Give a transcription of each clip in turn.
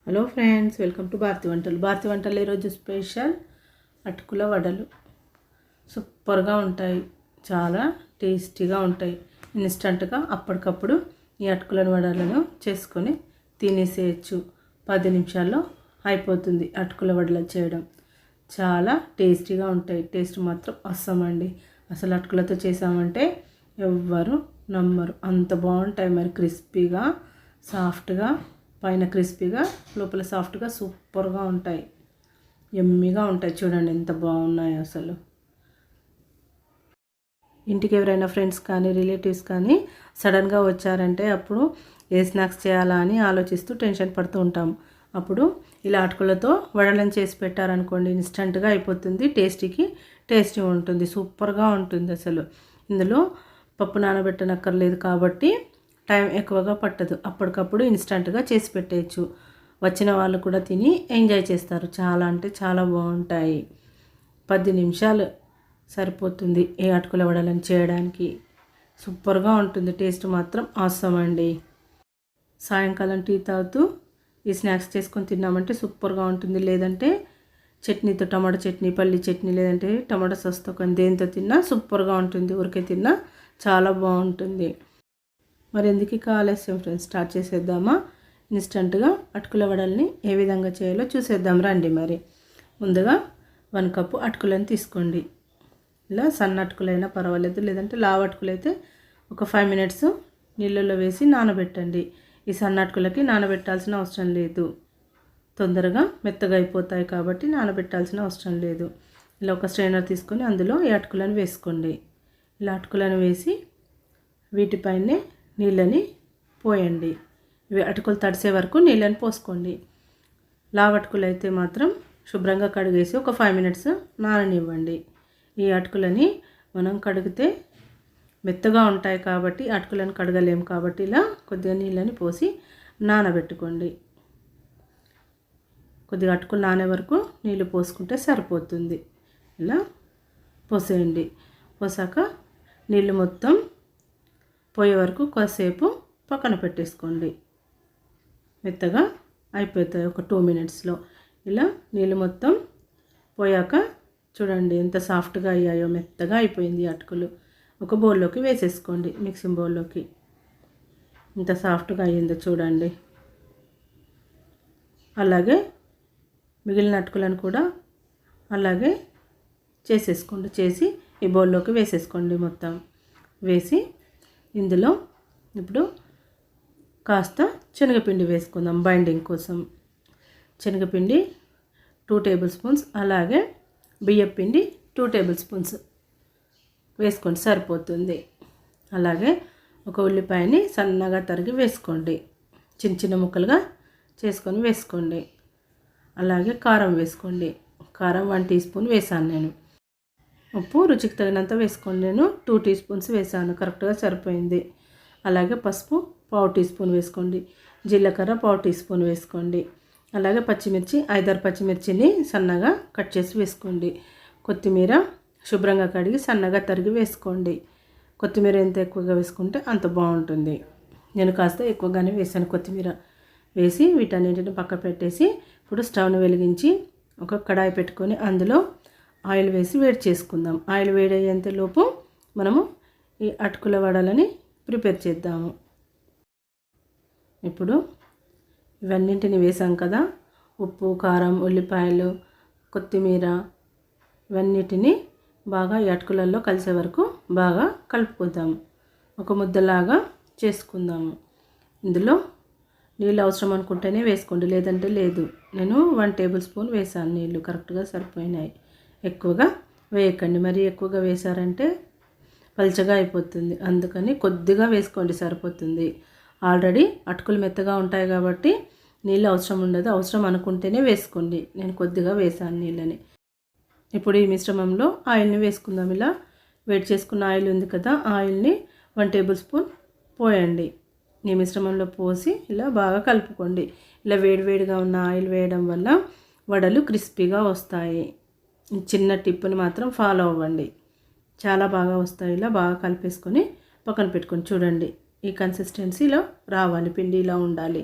Hello friends, welcome to Bharathi వంటలు. భారతి వంటలు ఈరోజు స్పెషల్ అటుకుల వడలు. సూపర్గా ఉంటాయి, చాలా టేస్టీగా ఉంటాయి. ఇన్స్టంట్గా అప్పటికప్పుడు ఈ అటుకుల వడలను చేసుకొని తినేసేయచ్చు. 10 నిమిషాల్లో అయిపోతుంది అటుకుల వడలు చేయడం. చాలా టేస్టీగా ఉంటాయి. టేస్ట్ మాత్రం అస్సమండి. అసలు అటుకులతో చేసామంటే ఎవ్వరు నమ్మరు, అంత బాగుంటాయి. మరి క్రిస్పీగా, సాఫ్ట్గా, పైన క్రిస్పీగా, లోపల సాఫ్ట్గా సూపర్గా ఉంటాయి. యమ్మీగా ఉంటాయి. చూడండి ఎంత బాగున్నాయి అసలు. ఇంటికి ఎవరైనా ఫ్రెండ్స్ కానీ రిలేటివ్స్ కానీ సడన్గా వచ్చారంటే అప్పుడు ఏ స్నాక్స్ చేయాలా అని ఆలోచిస్తూ టెన్షన్ పడుతూ ఉంటాం. అప్పుడు ఇలా అటుకులతో వడలను చేసి పెట్టారనుకోండి, ఇన్స్టంట్గా అయిపోతుంది. టేస్టీ ఉంటుంది, సూపర్గా ఉంటుంది అసలు. ఇందులో పప్పు నానబెట్టనక్కర్లేదు కాబట్టి టైం ఎక్కువగా పట్టదు. అప్పటికప్పుడు ఇన్స్టంట్గా చేసి పెట్టేయచ్చు. వచ్చిన వాళ్ళు కూడా తిని ఎంజాయ్ చేస్తారు. చాలా అంటే చాలా బాగుంటాయి. 10 నిమిషాలు సరిపోతుంది ఏ అటుకుల వడలను చేయడానికి. సూపర్గా ఉంటుంది. టేస్ట్ మాత్రం ఆసమ్ అండి. సాయంకాలం టీ తాగుతూ ఈ స్నాక్స్ చేసుకొని తిన్నామంటే సూపర్గా ఉంటుంది. లేదంటే చట్నీతో, టమాటా చట్నీ, పల్లి చట్నీ, లేదంటే టమాటా సాస్తో కానీ దేంతో తిన్నా సూపర్గా ఉంటుంది. ఊరికే తిన్నా చాలా బాగుంటుంది. మరి ఎందుకు ఆలస్యం ఫ్రెండ్స్, స్టార్ట్ చేసేద్దామా? ఇన్స్టంట్గా అటుకుల వడల్ని ఏ విధంగా చేయాలో చూసేద్దాం రండి. మరి ముందుగా 1 కప్పు అటుకులను తీసుకోండి. ఇలా సన్న అటుకులైనా పర్వాలేదు, లేదంటే లావు అటుకులైతే ఒక 5 మినిట్స్ నీళ్ళల్లో వేసి నానబెట్టండి. ఈ సన్న అటుకులకి నానబెట్టాల్సిన అవసరం లేదు, తొందరగా మెత్తగా అయిపోతాయి కాబట్టి నానబెట్టాల్సిన అవసరం లేదు. ఇలా ఒక స్ట్రైనర్ తీసుకొని అందులో ఈ అటుకులను వేసుకోండి. ఇలా అటుకులను వేసి వీటిపైనే నీళ్ళని పోయండి. ఇవి అటుకులు తడిసే వరకు నీళ్ళని పోసుకోండి. లావు అటుకులు అయితే మాత్రం శుభ్రంగా కడిగేసి ఒక 5 మినిట్స్ నాననివ్వండి. ఈ అటుకులని మనం కడిగితే మెత్తగా ఉంటాయి కాబట్టి అటుకులను కడగలేము కాబట్టి ఇలా కొద్దిగా నీళ్ళని పోసి నానబెట్టుకోండి. కొద్దిగా అటుకులు నానే వరకు నీళ్ళు పోసుకుంటే సరిపోతుంది. ఇలా పోసేయండి. పోసాక నీళ్ళు మొత్తం పోయే వరకు కాసేపు పక్కన పెట్టేసుకోండి. మెత్తగా అయిపోతాయి ఒక 2 మినిట్స్లో. ఇలా నీళ్ళు మొత్తం పోయాక చూడండి ఎంత సాఫ్ట్గా అయ్యాయో, మెత్తగా అయిపోయింది అటుకులు. ఒక బౌల్లోకి వేసేసుకోండి, మిక్సింగ్ బౌల్లోకి. ఇంత సాఫ్ట్గా అయ్యిందో చూడండి. అలాగే మిగిలిన అటుకులను కూడా అలాగే చేసేసుకోండి. చేసి ఈ బౌల్లోకి వేసేసుకోండి. మొత్తం వేసి ఇందులో ఇప్పుడు కాస్త శనగపిండి వేసుకుందాం బైండింగ్ కోసం. శనగపిండి 2 టేబుల్ స్పూన్స్, అలాగే బియ్యం పిండి 2 టేబుల్ స్పూన్స్ వేసుకోండి, సరిపోతుంది. అలాగే ఒక ఉల్లిపాయని సన్నగా తరిగి వేసుకోండి, చిన్న చిన్న ముక్కలుగా చేసుకొని వేసుకోండి. అలాగే కారం వేసుకోండి. కారం 1 టీ స్పూన్ వేసాను నేను. ఉప్పు రుచికి తగినంత వేసుకోండి. నేను 2 టీ స్పూన్స్ వేసాను, కరెక్ట్గా సరిపోయింది. అలాగే పసుపు 1/4 టీ స్పూన్ వేసుకోండి. జీలకర్ర 1/4 టీ స్పూన్ వేసుకోండి. అలాగే పచ్చిమిర్చి 5-6 పచ్చిమిర్చిని సన్నగా కట్ చేసి వేసుకోండి. కొత్తిమీర శుభ్రంగా కడిగి సన్నగా తరిగి వేసుకోండి. కొత్తిమీర ఎంత ఎక్కువగా వేసుకుంటే అంత బాగుంటుంది. నేను కాస్త ఎక్కువగానే వేసాను కొత్తిమీర. వేసి వీటన్నింటిని పక్క పెట్టేసి ఇప్పుడు స్టవ్ను వెలిగించి ఒక కడాయి పెట్టుకొని అందులో ఆయిల్ వేసి వేడి చేసుకుందాం. ఆయిల్ వేడి అయ్యేంతలోపు మనము ఈ అటుకుల వడలని ప్రిపేర్ చేద్దాము. ఇప్పుడు ఇవన్నింటిని వేసాం కదా, ఉప్పు, కారం, ఉల్లిపాయలు, కొత్తిమీర, ఇవన్నిటిని బాగా ఈ అటుకులలో కలిసే వరకు బాగా కలుపుకుందాము. ఒక ముద్దలాగా చేసుకుందాము. ఇందులో నీళ్ళు అవసరం అనుకుంటేనే వేసుకోండి, లేదంటే లేదు. నేను 1 టేబుల్ స్పూన్ వేసాను నీళ్ళు, కరెక్ట్గా సరిపోయినాయి. ఎక్కువగా వేయకండి, మరి ఎక్కువగా వేసారంటే పల్చగా అయిపోతుంది. అందుకని కొద్దిగా వేసుకోండి, సరిపోతుంది. ఆల్రెడీ అటుకులు మెత్తగా ఉంటాయి కాబట్టి నీళ్ళు అవసరం ఉండదు. అవసరం అనుకుంటేనే వేసుకోండి. నేను కొద్దిగా వేసాను నీళ్ళని. ఇప్పుడు ఈ మిశ్రమంలో ఆయిల్ని వేసుకుందాం. ఇలా వేడి చేసుకున్న ఆయిల్ ఉంది కదా, ఆయిల్ని 1 టేబుల్ స్పూన్ పోయండి. ఈ మిశ్రమంలో పోసి ఇలా బాగా కలుపుకోండి. ఇలా వేడివేడిగా ఉన్న ఆయిల్ వేయడం వల్ల వడలు క్రిస్పీగా వస్తాయి. చిన్న టిప్పుని మాత్రం ఫాలో అవ్వండి, చాలా బాగా వస్తాయి. ఇలా బాగా కలిపేసుకొని పక్కన పెట్టుకొని చూడండి, ఈ కన్సిస్టెన్సీలో రావాలి, పిండి ఇలా ఉండాలి.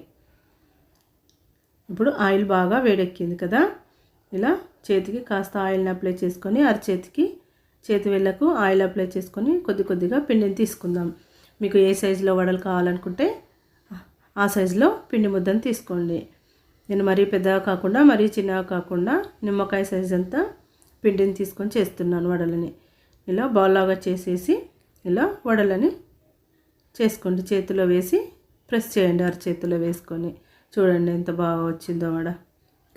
ఇప్పుడు ఆయిల్ బాగా వేడెక్కింది కదా, ఇలా చేతికి కాస్త ఆయిల్ని అప్లై చేసుకొని అరచేతికి చేతి వేళ్ళకు ఆయిల్ అప్లై చేసుకొని కొద్దిగా పిండిని తీసుకుందాం. మీకు ఏ సైజులో వడలు కావాలనుకుంటే ఆ సైజులో పిండి ముద్దను తీసుకోండి. నేను మరీ పెద్దగా కాకుండా మరీ చిన్నగా కాకుండా నిమ్మకాయ సైజ్ అంతా పిండిని తీసుకొని చేస్తున్నాను వడలని. ఇలా బాల్ లాగా చేసేసి ఇలా వడలని చేసుకోండి. చేతిలో వేసి ప్రెస్ చేయండి, అరచేతిలో వేసుకొని. చూడండి ఎంత బాగా వచ్చిందో వడ.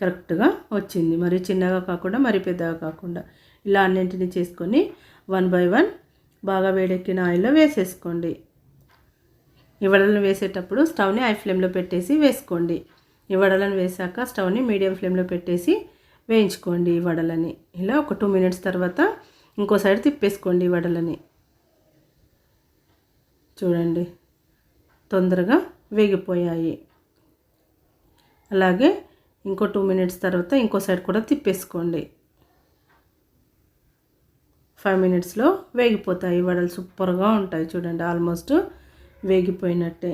కరెక్ట్గా వచ్చింది, మరీ చిన్నగా కాకుండా మరీ పెద్దగా కాకుండా. ఇలా అన్నింటినీ చేసుకొని 1 by 1 బాగా వేడెక్కిన ఆయిల్లో వేసేసుకోండి. ఈ వడలను వేసేటప్పుడు స్టవ్ని హై ఫ్లేమ్లో పెట్టేసి వేసుకోండి. ఈ వడలను వేసాక స్టవ్ని మీడియం ఫ్లేమ్లో పెట్టేసి వేయించుకోండి ఈ వడలని. ఇలా ఒక 2 minutes తర్వాత ఇంకో సైడ్ తిప్పేసుకోండి ఈ వడలని. చూడండి తొందరగా వేగిపోయాయి. అలాగే ఇంకో 2 minutes తర్వాత ఇంకో సైడ్ కూడా తిప్పేసుకోండి. 5 minutesలో వేగిపోతాయి వడలు. సూపర్గా ఉంటాయి. చూడండి ఆల్మోస్ట్ వేగిపోయినట్టే.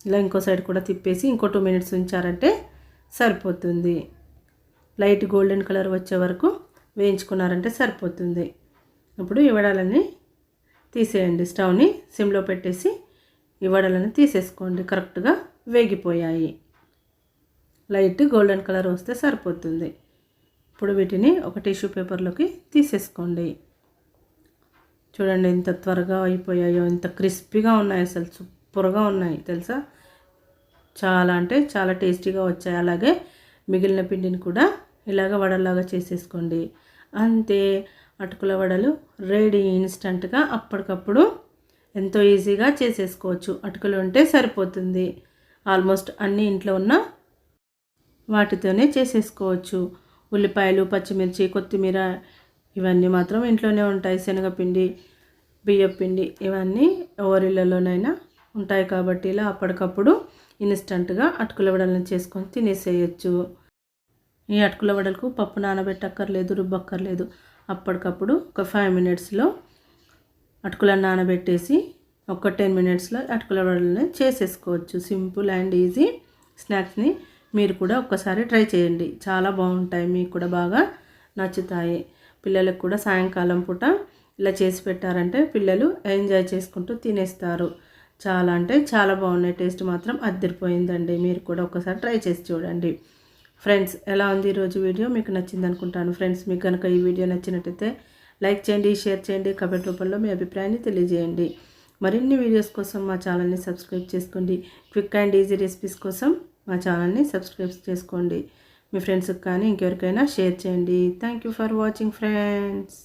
ఇలా ఇంకో సైడ్ కూడా తిప్పేసి ఇంకో 2 minutes ఉంచారంటే సరిపోతుంది. లైట్ గోల్డెన్ కలర్ వచ్చే వరకు వేయించుకున్నారంటే సరిపోతుంది. ఇప్పుడు ఈ వడలని తీసేయండి. స్టవ్ని సిమ్లో పెట్టేసి ఈ వడలని తీసేసుకోండి. కరెక్ట్గా వేగిపోయాయి. లైట్ గోల్డెన్ కలర్ వస్తే సరిపోతుంది. ఇప్పుడు వీటిని ఒక టిష్యూ పేపర్లోకి తీసేసుకోండి. చూడండి ఎంత త్వరగా అయిపోయాయో, ఎంత క్రిస్పీగా ఉన్నాయి, అసలు సూపర్గా ఉన్నాయి తెలుసా. చాలా అంటే చాలా టేస్టీగా వచ్చాయి. అలాగే మిగిలిన పిండిని కూడా ఇలాగ వడలాగా చేసేసుకోండి. అంతే, అటుకుల వడలు రెడీ. ఇన్స్టంట్గా అప్పటికప్పుడు ఎంతో ఈజీగా చేసేసుకోవచ్చు. అటుకులు ఉంటే సరిపోతుంది. ఆల్మోస్ట్ అన్నీ ఇంట్లో ఉన్న వాటితోనే చేసేసుకోవచ్చు. ఉల్లిపాయలు, పచ్చిమిర్చి, కొత్తిమీర ఇవన్నీ మాత్రం ఇంట్లోనే ఉంటాయి. శనగపిండి, బియ్యపిండి ఇవన్నీ ఎవరిళ్ళలోనైనా ఉంటాయి కాబట్టి ఇలా అప్పటికప్పుడు ఇన్స్టంట్గా అటుకుల వడలను చేసుకొని తినేసేయచ్చు. ఈ అటుకుల వడలకు పప్పు నానబెట్టక్కర్లేదు, రుబ్బక్కర్లేదు. అప్పటికప్పుడు ఒక 5 minutesలో అటుకులను నానబెట్టేసి ఒక 10 minutesలో అటుకుల వడలను చేసేసుకోవచ్చు. సింపుల్ అండ్ ఈజీ స్నాక్స్ని మీరు కూడా ఒక్కసారి ట్రై చేయండి. చాలా బాగుంటాయి, మీకు కూడా బాగా నచ్చుతాయి. పిల్లలకు కూడా సాయంకాలం పూట ఇలా చేసి పెట్టారంటే పిల్లలు ఎంజాయ్ చేసుకుంటూ తినేస్తారు. చాలా అంటే చాలా బాగున్నాయి. టేస్ట్ మాత్రం అద్దరిపోయిందండి. మీరు కూడా ఒకసారి ట్రై చేసి చూడండి. ఫ్రెండ్స్, ఎలా ఉంది ఈరోజు వీడియో? మీకు నచ్చింది అనుకుంటాను. ఫ్రెండ్స్, మీకు కనుక ఈ వీడియో నచ్చినట్టయితే లైక్ చేయండి, షేర్ చేయండి, కామెంట్ రూపంలో మీ అభిప్రాయాన్ని తెలియజేయండి. మరిన్ని వీడియోస్ కోసం మా ఛానల్ని సబ్స్క్రైబ్ చేసుకోండి. క్విక్ అండ్ ఈజీ రెసిపీస్ కోసం మా ఛానల్ని సబ్స్క్రైబ్ చేసుకోండి. మీ ఫ్రెండ్స్కి కానీ ఇంకెవరికైనా షేర్ చేయండి. Thank you for watching friends.